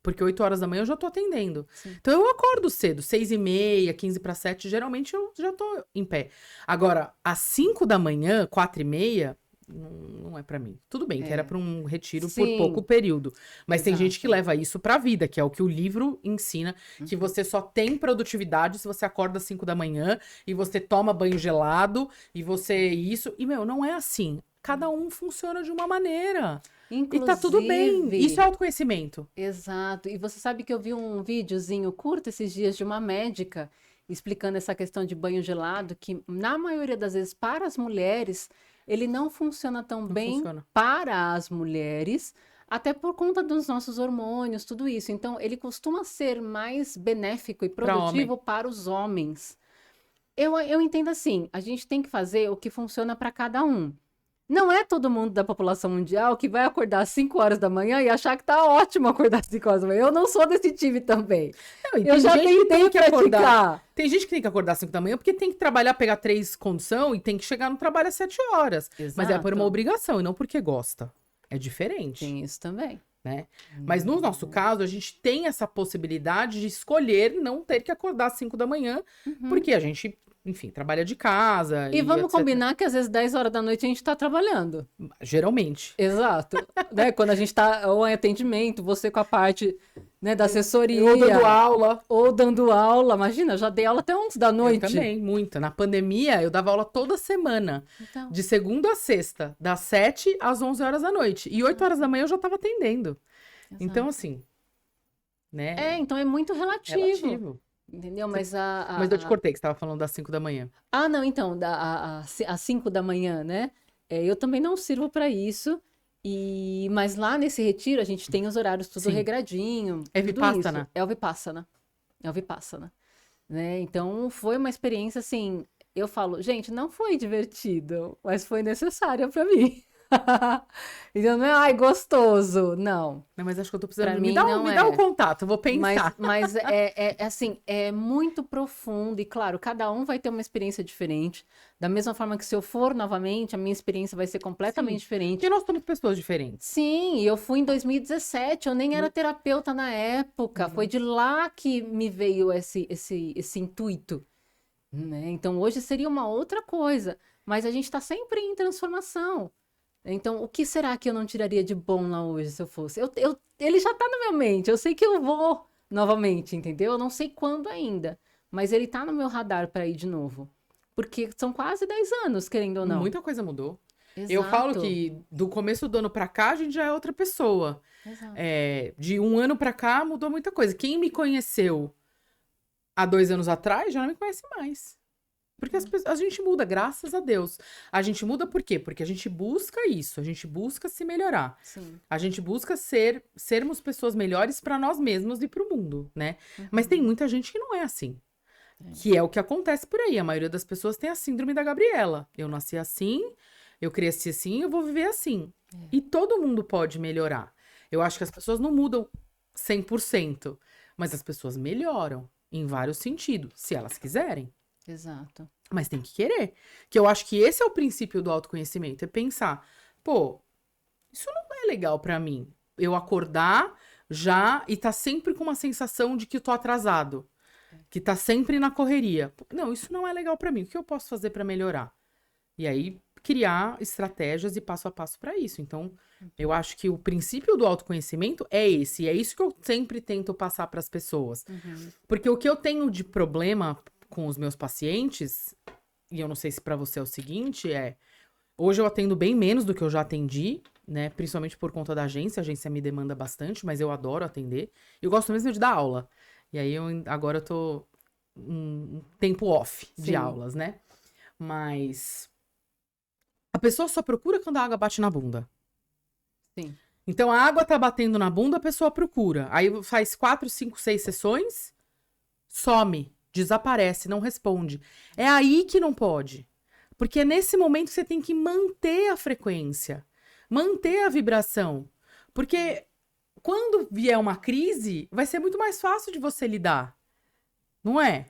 Porque 8 horas da manhã eu já tô atendendo. Sim. Então eu acordo cedo, 6:30, 6:45, geralmente eu já tô em pé. Agora, às 5 da manhã, 4:30, não é pra mim. Tudo bem, que era pra um retiro por Sim. pouco período. Mas tem gente que Exato. leva isso pra vida, que é o que o livro ensina, que você só tem produtividade se você acorda às 5 da manhã e você toma banho gelado e você isso. E, meu, não é assim. Cada um funciona de uma maneira. E tá tudo bem. Inclusive- Isso é autoconhecimento. Exato. E você sabe que eu vi um videozinho curto esses dias de uma médica explicando essa questão de banho gelado, que na maioria das vezes para as mulheres, ele não funciona tão bem funciona. para as mulheres, até por conta dos nossos hormônios, tudo isso. Então, ele costuma ser mais benéfico e Pra produtivo para os homens. Eu entendo assim, a gente tem que fazer o que funciona para cada um. Não é todo mundo da população mundial que vai acordar às 5 horas da manhã e achar que tá ótimo acordar às 5 horas da manhã. Eu não sou desse time também. Não, e Eu tem já gente que tentei tem que acordar. praticar. Tem gente que tem que acordar às 5 da manhã porque tem que trabalhar, pegar 3 condição e tem que chegar no trabalho às 7 horas. Mas é por uma Exato. obrigação e não porque gosta. É diferente, Tem isso também. né? Mas no nosso caso, a gente tem essa possibilidade de escolher não ter que acordar às 5 da manhã, porque a gente, enfim, trabalha de casa E vamos etc. combinar que às vezes 10 horas da noite a gente tá trabalhando. Geralmente. Exato. Né? Quando a gente tá ou em atendimento, você com a parte, né, da assessoria. Eu dando aula. Ou dando aula. Imagina, já dei aula até 11 da noite. Eu também, muita. Na pandemia, eu dava aula toda semana. Então, De segunda a sexta, das 7 às 11 horas da noite. E 8 horas da manhã eu já tava atendendo. Então, exato. assim, né? Então é muito relativo. relativo. Entendeu? Mas Mas eu te cortei, que você tava falando das 5 da manhã. Não, então, às 5 da manhã, né? Eu também não sirvo para isso. Mas lá nesse retiro a gente tem os horários tudo Sim. regradinho. É tudo Vipassana. isso. É o Vipassana. É o Vipassana. Né? Então foi uma experiência assim. Eu falo, gente, não foi divertido, mas foi necessária para mim. Então não é, ai, gostoso. Não. Não, mas acho que eu tô precisando. Pra Me mim, dá, não me dá é. o contato, eu vou pensar. Mas assim, é muito profundo e claro, cada um vai ter uma experiência diferente. Da mesma forma que se eu for novamente, a minha experiência vai ser completamente Sim. diferente. Porque nós somos pessoas diferentes. Sim, eu fui em 2017, eu nem era terapeuta na época. Foi de lá que me veio esse intuito, né? Então hoje seria uma outra coisa, mas a gente está sempre em transformação. Então, o que será que eu não tiraria de bom lá hoje se eu fosse? Ele já tá na minha mente, eu sei que eu vou novamente, entendeu? Eu não sei quando ainda, mas ele tá no meu radar para ir de novo. Porque são quase 10 anos, querendo ou não. Muita coisa mudou. Exato. Eu falo que do começo do ano pra cá, a gente já é outra pessoa. Exato. De um ano pra cá, mudou muita coisa. Quem me conheceu há 2 anos atrás, já não me conhece mais. Porque a gente muda, graças a Deus. A gente muda por quê? Porque a gente busca isso, a gente busca se melhorar. Sim. A gente busca sermos pessoas melhores pra nós mesmos e pro mundo, né? Mas tem muita gente que não é assim. Que é o que acontece por aí. A maioria das pessoas tem a síndrome da Gabriela. Eu nasci assim, eu cresci assim, eu vou viver assim. E todo mundo pode melhorar. Eu acho que as pessoas não mudam 100%, mas as pessoas melhoram em vários sentidos, se elas quiserem. Exato. Mas tem que querer. Que eu acho que esse é o princípio do autoconhecimento. É pensar, pô, isso não é legal pra mim. Eu acordar já e tá sempre com uma sensação de que tô atrasado. Que tá sempre na correria. Não, isso não é legal pra mim. O que eu posso fazer pra melhorar? E aí, criar estratégias e passo a passo pra isso. Então, eu acho que o princípio do autoconhecimento é esse. E é isso que eu sempre tento passar pras pessoas. Porque o que eu tenho de problema com os meus pacientes, e eu não sei se pra você é o seguinte, hoje eu atendo bem menos do que eu já atendi, né? Principalmente por conta da agência. A agência me demanda bastante, mas eu adoro atender. Eu gosto mesmo de dar aula. E aí, agora eu tô um tempo off de Sim. aulas, né? Mas a pessoa só procura quando a água bate na bunda. Sim. Então, a água tá batendo na bunda, a pessoa procura. Aí faz 4, 5, 6 sessões, some, desaparece, não responde. É aí que não pode. Porque é nesse momento que você tem que manter a frequência, manter a vibração. Porque quando vier uma crise, vai ser muito mais fácil de você lidar. Não é?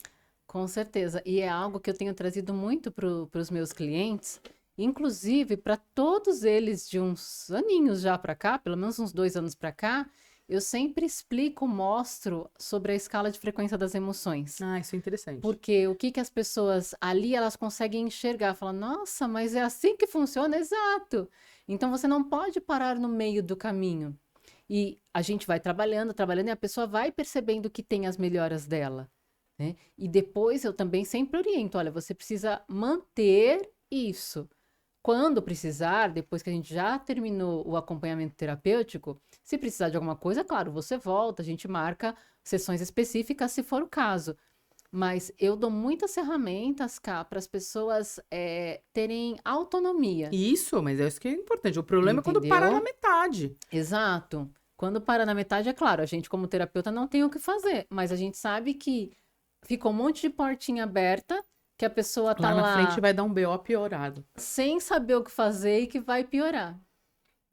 Com certeza. E é algo que eu tenho trazido muito para os meus clientes, inclusive para todos eles de uns aninhos já para cá, pelo menos uns 2 anos para cá, eu sempre explico, mostro sobre a escala de frequência das emoções. Ah, isso é interessante. Porque o que as pessoas ali elas conseguem enxergar, falam, nossa, mas é assim que funciona? Exato. Então você não pode parar no meio do caminho. E a gente vai trabalhando e a pessoa vai percebendo que tem as melhoras dela, né? E depois eu também sempre oriento, olha, você precisa manter isso. Quando precisar, depois que a gente já terminou o acompanhamento terapêutico, se precisar de alguma coisa, claro, você volta, a gente marca sessões específicas se for o caso. Mas eu dou muitas ferramentas, cá, para as pessoas terem autonomia. Isso, mas é isso que é importante. O problema é quando Entendeu? para na metade. Exato. Quando para na metade, é claro, a gente como terapeuta não tem o que fazer, mas a gente sabe que ficou um monte de portinha aberta que a pessoa tá Lá na lá frente vai dar um BO piorado. sem saber o que fazer e que vai piorar.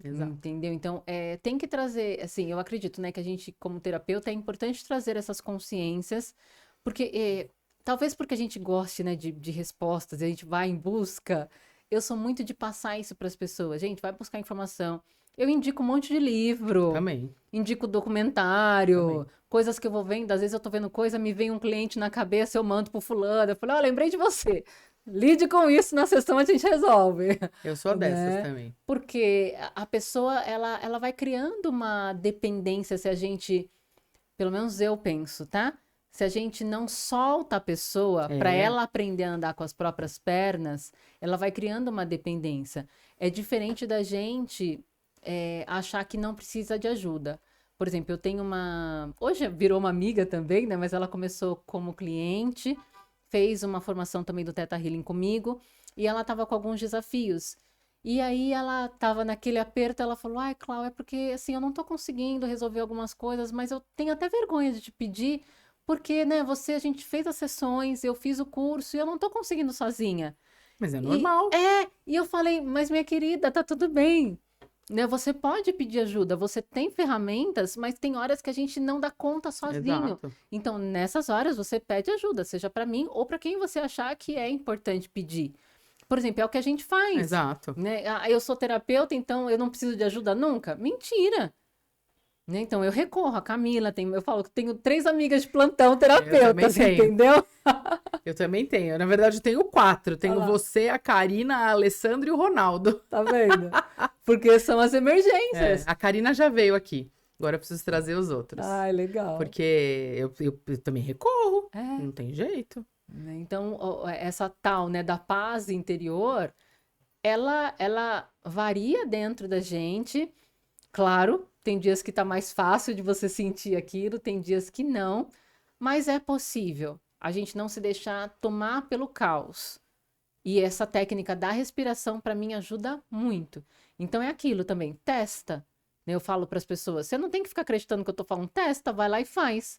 Exato. Entendeu? Então, tem que trazer, assim, eu acredito, né, que a gente, como terapeuta, é importante trazer essas consciências, porque talvez porque a gente goste, né, de respostas, a gente vai em busca. Eu sou muito de passar isso para as pessoas. Gente, vai buscar informação. Eu indico um monte de livro, Também. indico documentário, Também. coisas que eu vou vendo. Às vezes eu tô vendo coisa, me vem um cliente na cabeça, eu mando pro fulano. Eu falo, ó, lembrei de você. Lide com isso na sessão, a gente resolve. Eu sou dessas Né? também. Porque a pessoa, ela vai criando uma dependência se a gente, pelo menos eu penso, tá? Se a gente não solta a pessoa para É. ela aprender a andar com as próprias pernas, ela vai criando uma dependência. É diferente da gente achar que não precisa de ajuda. Por exemplo, eu tenho uma. Hoje virou uma amiga também, né? Mas ela começou como cliente, fez uma formação também do Theta Healing comigo, e ela estava com alguns desafios. E aí ela estava naquele aperto, ela falou: ai, Clau, é porque assim, eu não estou conseguindo resolver algumas coisas, mas eu tenho até vergonha de te pedir, porque, né, a gente fez as sessões, eu fiz o curso e eu não estou conseguindo sozinha. Mas é E normal. e eu falei, mas minha querida, tá tudo bem. Né? Você pode pedir ajuda, você tem ferramentas, mas tem horas que a gente não dá conta sozinho. Exato. Então, nessas horas, você pede ajuda, seja para mim ou para quem você achar que é importante pedir. Por exemplo, é o que a gente faz. Exato. Né? Ah, eu sou terapeuta, então eu não preciso de ajuda nunca? Mentira! Né? Então, eu recorro a Camila, eu falo que tenho 3 amigas de plantão terapeutas, tenho. entendeu? Eu também tenho. Na verdade, eu tenho 4. Tenho Olha lá. você, a Karina, a Alessandra e o Ronaldo. Tá vendo? Porque são as emergências. A Karina já veio aqui. Agora eu preciso trazer os outros. Ai, legal. Porque eu também recorro. É. Não tem jeito. Né? Então, essa tal, né, da paz interior, ela varia dentro da gente. Claro, tem dias que tá mais fácil de você sentir aquilo, tem dias que não, mas é possível a gente não se deixar tomar pelo caos. E essa técnica da respiração, para mim, ajuda muito. Então, é aquilo também, testa. Né? Eu falo para as pessoas, você não tem que ficar acreditando que eu tô falando, testa, vai lá e faz.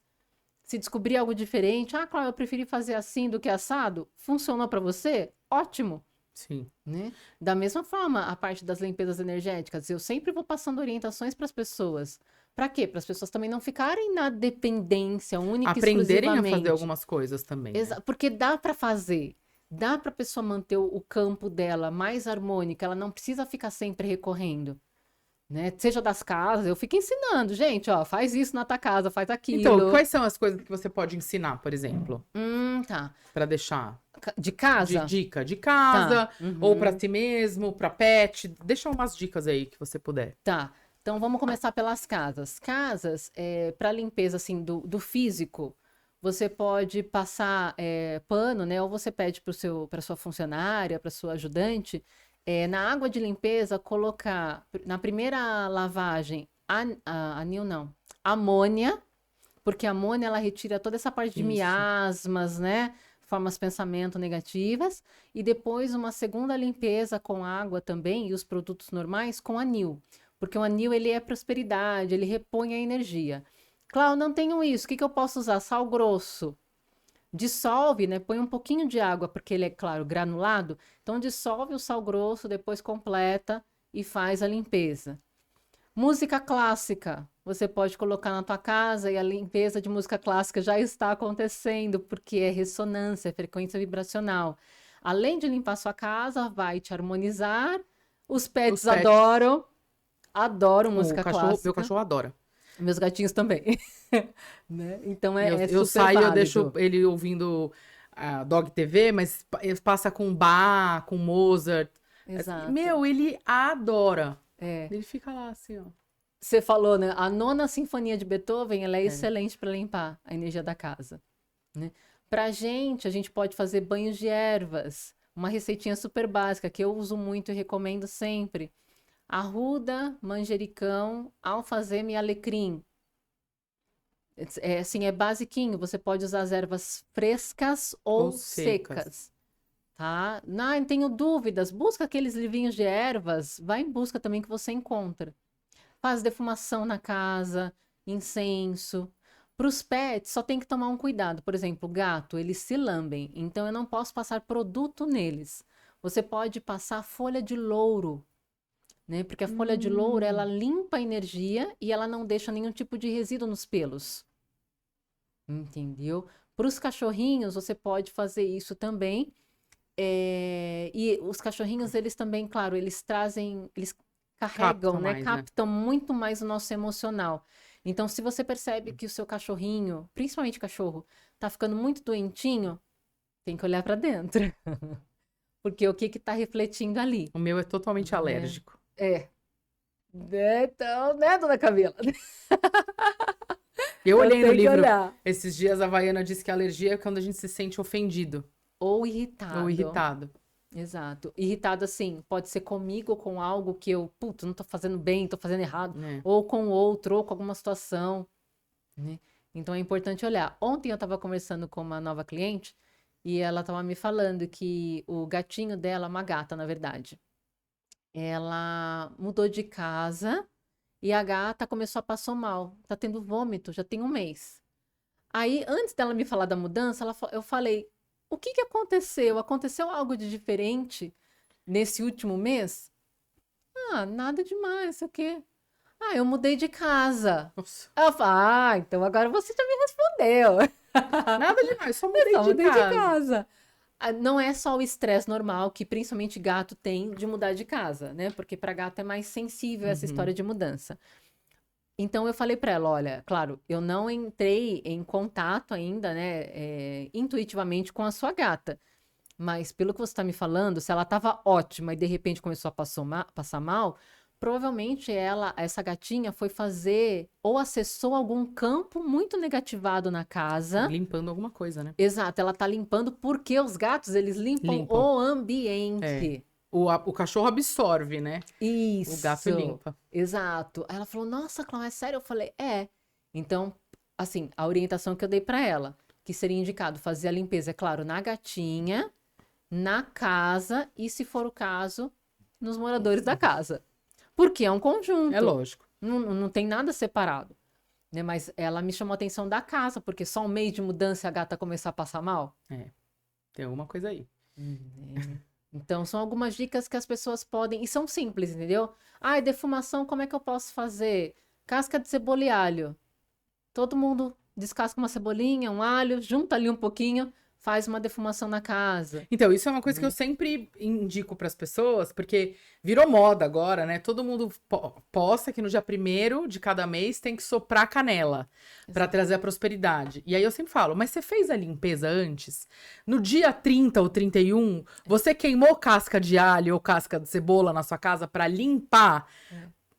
Se descobrir algo diferente, claro, eu preferi fazer assim do que assado, funcionou para você? Ótimo. Sim. Né? Da mesma forma, a parte das limpezas energéticas, eu sempre vou passando orientações para as pessoas. Para quê? Para as pessoas também não ficarem na dependência única e Aprenderem a exclusivamente. fazer algumas coisas também. Né? Porque dá para fazer. Dá para a pessoa manter o campo dela mais harmônico, ela não precisa ficar sempre recorrendo. Né? Seja das casas, eu fico ensinando, gente, ó, faz isso na tua casa, faz aquilo. Então, quais são as coisas que você pode ensinar, por exemplo? Tá. Para deixar De casa? dica de casa, Tá. ou para si mesmo, para pet. Deixa umas dicas aí que você puder. Tá. Então vamos começar pelas casas. Casas, para limpeza assim do físico, você pode passar pano, né? Ou você pede para sua funcionária, para sua ajudante, na água de limpeza colocar na primeira lavagem anil não, amônia, porque a amônia ela retira toda essa parte de Isso. miasmas, né? Formas de pensamento negativas, e depois uma segunda limpeza com água também e os produtos normais com anil, porque o anil ele é prosperidade, ele repõe a energia. Cláudio, não tenho isso, o que eu posso usar? Sal grosso. Dissolve, né? Põe um pouquinho de água, porque ele é, claro, granulado. Então, dissolve o sal grosso, depois completa e faz a limpeza. Música clássica. Você pode colocar na tua casa e a limpeza de música clássica já está acontecendo, porque é ressonância, é frequência vibracional. Além de limpar sua casa, vai te harmonizar. Os pets adoram música clássica. Meu cachorro adora. Meus gatinhos também. Né? Então eu super saio, válido. eu deixo ele ouvindo Dog TV, mas passa com Bach, com Mozart. Exato. Meu, ele adora. Ele fica lá assim, ó. Você falou, né? A nona sinfonia de Beethoven, ela é excelente para limpar a energia da casa. Né? Pra gente, a gente pode fazer banhos de ervas. Uma receitinha super básica que eu uso muito e recomendo sempre. Arruda, manjericão, alfazema e alecrim. Assim, é basiquinho. Você pode usar as ervas frescas ou secas. Tá? Não tenho dúvidas. Busca aqueles livrinhos de ervas. Vai em busca também que você encontra. Faz defumação na casa, incenso. Para os pets, só tem que tomar um cuidado. Por exemplo, gato, eles se lambem, então eu não posso passar produto neles. Você pode passar folha de louro, né? Porque a folha de louro, ela limpa a energia e ela não deixa nenhum tipo de resíduo nos pelos. Entendeu? Para os cachorrinhos, você pode fazer isso também. E os cachorrinhos, eles também, claro, eles carregam, Captam né? mais, né? Captam muito mais o nosso emocional. Então, se você percebe que o seu cachorrinho, principalmente cachorro, tá ficando muito doentinho, tem que olhar para dentro. Porque o que que tá refletindo ali? O meu é totalmente alérgico. É. Então, né, dona Camila? Eu olhei no tenho que livro olhar. esses dias, a Havaiana disse que alergia é quando a gente se sente ofendido Ou irritado. ou irritado. Exato. Irritado, assim, pode ser comigo ou com algo que eu, putz, não tô fazendo bem, tô fazendo errado. É. Ou com outro, ou com alguma situação, né? Então é importante olhar. Ontem eu tava conversando com uma nova cliente e ela tava me falando que o gatinho dela, uma gata, na verdade, ela mudou de casa e a gata começou a passar mal. Tá tendo vômito, já tem um mês. Aí, antes dela me falar da mudança, eu falei: o que que aconteceu? Aconteceu algo de diferente nesse último mês? Ah, nada demais, sei o quê. Ah, eu mudei de casa. Nossa, Aí eu falo: ah, então agora você já me respondeu. nada demais, só mudei Só de mudei de casa. casa. Ah, não é só o estresse normal que principalmente gato tem de mudar de casa, né? Porque para gato é mais sensível essa história de mudança. Então eu falei para ela, olha, claro, eu não entrei em contato ainda, né, intuitivamente com a sua gata, mas pelo que você está me falando, se ela estava ótima e de repente começou a passar mal, provavelmente essa gatinha foi fazer ou acessou algum campo muito negativado na casa. Limpando alguma coisa, né? Exato, ela tá limpando porque os gatos, eles limpam o ambiente. O cachorro absorve, né? Isso. O gato limpa. Exato. Aí ela falou: nossa, Cláudia, é sério? Eu falei: é. Então, assim, a orientação que eu dei pra ela, que seria indicado fazer a limpeza, é claro, na gatinha, na casa e, se for o caso, nos moradores da casa. Porque é um conjunto. É lógico. Não tem nada separado. Né? Mas ela me chamou a atenção da casa, porque só um mês de mudança a gata começar a passar mal. Tem alguma coisa aí. Então, são algumas dicas que as pessoas podem... E são simples, entendeu? Ah, defumação, como é que eu posso fazer? Casca de cebola e alho. Todo mundo descasca uma cebolinha, um alho, junta ali um pouquinho, faz uma defumação na casa. Então, isso é uma coisa que eu sempre indico para as pessoas, porque virou moda agora, né? Todo mundo posta que no dia 1º de cada mês tem que soprar canela para trazer a prosperidade. E aí eu sempre falo, mas você fez a limpeza antes? No dia 30 ou 31, você queimou casca de alho ou casca de cebola na sua casa para limpar,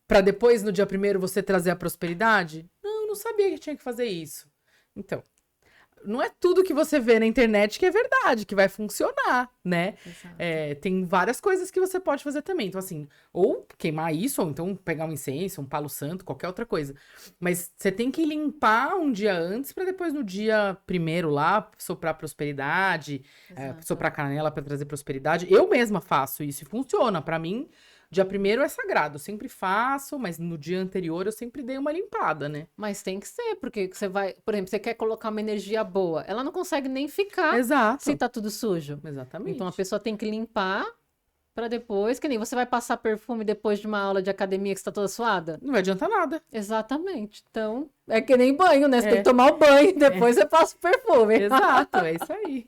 para depois no dia 1º você trazer a prosperidade? Não, eu não sabia que tinha que fazer isso. Então, não é tudo que você vê na internet que é verdade, que vai funcionar, né? Tem várias coisas que você pode fazer também. Então, assim, ou queimar isso, ou então pegar um incenso, um palo santo, qualquer outra coisa. Mas você tem que limpar um dia antes para depois no dia 1º lá soprar prosperidade, soprar canela para trazer prosperidade. Eu mesma faço isso e funciona. Para mim, dia 1º é sagrado, eu sempre faço, mas no dia anterior eu sempre dei uma limpada, né? Mas tem que ser, porque você vai... Por exemplo, você quer colocar uma energia boa, ela não consegue nem ficar se tá tudo sujo. Exatamente. Então, a pessoa tem que limpar para depois... Que nem você vai passar perfume depois de uma aula de academia que você tá toda suada? Não vai adiantar nada. Exatamente. Então, é que nem banho, né? Você tem que tomar o banho, depois você passa o perfume. Exato, é isso aí.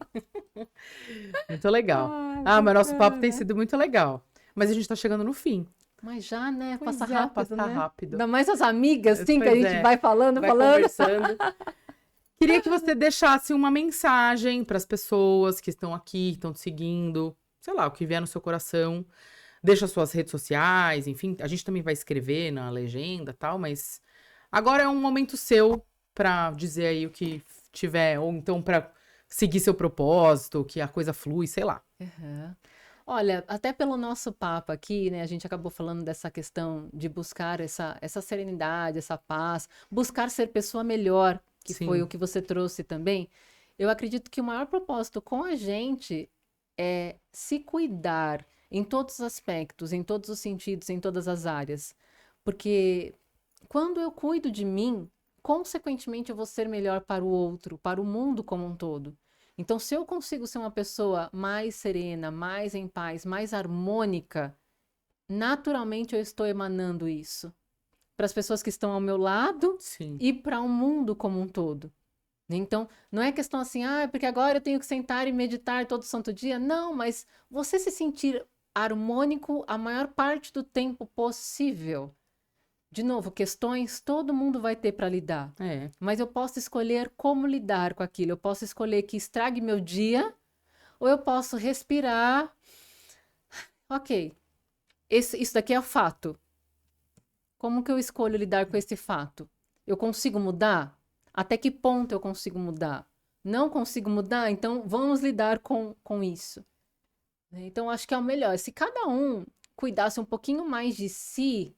Muito legal. Mas nosso papo tem sido muito legal. Mas a gente tá chegando no fim. Mas já, né? Pois Passa é, rápido, passa né? rápido. Ainda mais as amigas, assim, que a Pois gente é. vai falando. Conversando. Queria que você deixasse uma mensagem para as pessoas que estão aqui, que estão te seguindo, sei lá, o que vier no seu coração. Deixa suas redes sociais, enfim, a gente também vai escrever na legenda e tal, mas agora é um momento seu para dizer aí o que tiver, ou então para seguir seu propósito, que a coisa flui, sei lá. Olha, até pelo nosso papo aqui, né, a gente acabou falando dessa questão de buscar essa serenidade, essa paz, buscar ser pessoa melhor, que Sim. foi o que você trouxe também. Eu acredito que o maior propósito com a gente é se cuidar em todos os aspectos, em todos os sentidos, em todas as áreas. Porque quando eu cuido de mim, consequentemente eu vou ser melhor para o outro, para o mundo como um todo. Então, se eu consigo ser uma pessoa mais serena, mais em paz, mais harmônica, naturalmente eu estou emanando isso para as pessoas que estão ao meu lado Sim. e para o mundo como um todo. Então, não é questão assim, porque agora eu tenho que sentar e meditar todo santo dia. Não, mas você se sentir harmônico a maior parte do tempo possível. De novo, questões todo mundo vai ter para lidar. Mas eu posso escolher como lidar com aquilo. Eu posso escolher que estrague meu dia, ou eu posso respirar. Ok, isso daqui é o fato. Como que eu escolho lidar com esse fato? Eu consigo mudar? Até que ponto eu consigo mudar? Não consigo mudar? Então vamos lidar com isso. Então acho que é o melhor. Se cada um cuidasse um pouquinho mais de si,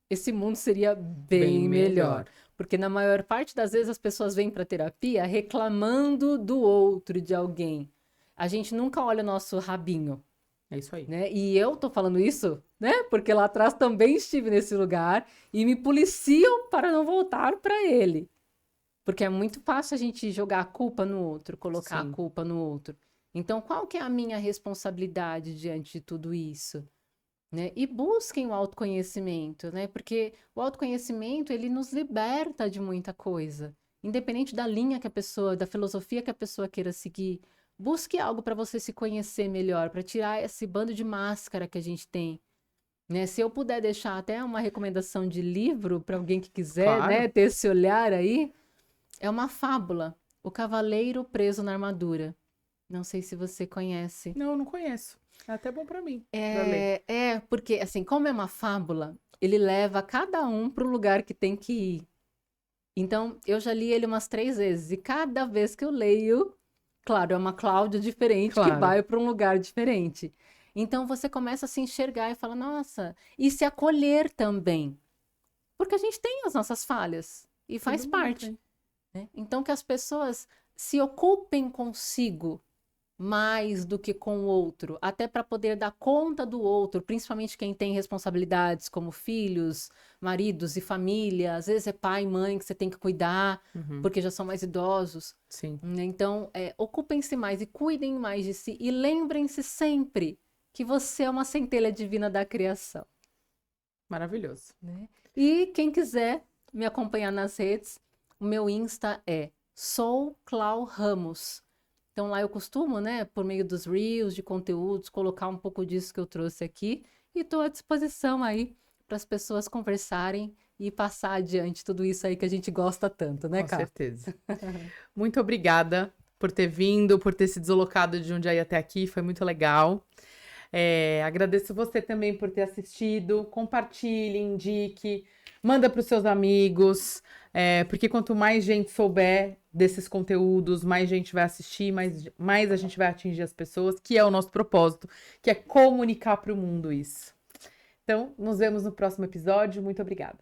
esse mundo seria bem melhor. Porque na maior parte das vezes as pessoas vêm para terapia reclamando do outro, de alguém. A gente nunca olha o nosso rabinho. É isso aí. Né? E eu tô falando isso, né? Porque lá atrás também estive nesse lugar e me policiam para não voltar para ele. Porque é muito fácil a gente jogar a culpa no outro, colocar Sim. a culpa no outro. Então, qual que é a minha responsabilidade diante de tudo isso? Né? E busquem o autoconhecimento, né? Porque o autoconhecimento, ele nos liberta de muita coisa. Independente da linha que a pessoa, da filosofia que a pessoa queira seguir, busque algo para você se conhecer melhor, para tirar esse bando de máscara que a gente tem. Né? Se eu puder deixar até uma recomendação de livro para alguém que quiser, Claro. né, ter esse olhar aí, é uma fábula, O Cavaleiro Preso na Armadura. Não sei se você conhece. Não conheço. É até bom para mim. Pra ler. Porque assim, como é uma fábula, ele leva cada um para o lugar que tem que ir. Então, eu já li ele umas 3 vezes e cada vez que eu leio, claro, é uma Cláudia diferente que Claro. vai para um lugar diferente. Então, você começa a se enxergar e fala, nossa, e se acolher também. Porque a gente tem as nossas falhas e faz Todo mundo parte. tem. Né? Então, que as pessoas se ocupem consigo mais do que com o outro, até para poder dar conta do outro, principalmente quem tem responsabilidades como filhos, maridos e família, às vezes é pai e mãe que você tem que cuidar, porque já são mais idosos. Sim. Então, ocupem-se mais e cuidem mais de si e lembrem-se sempre que você é uma centelha divina da criação. Maravilhoso. Né? E quem quiser me acompanhar nas redes, o meu Insta é soulclauramos. Então lá eu costumo, né, por meio dos reels, de conteúdos, colocar um pouco disso que eu trouxe aqui e estou à disposição aí para as pessoas conversarem e passar adiante tudo isso aí que a gente gosta tanto, né, Com Ká? certeza. Muito obrigada por ter vindo, por ter se deslocado de Jundiaí até aqui, foi muito legal. Agradeço você também por ter assistido, compartilhe, indique, manda para os seus amigos, porque quanto mais gente souber desses conteúdos, mais gente vai assistir, mais a gente vai atingir as pessoas, que é o nosso propósito, que é comunicar para o mundo isso. Então, nos vemos no próximo episódio. Muito obrigada.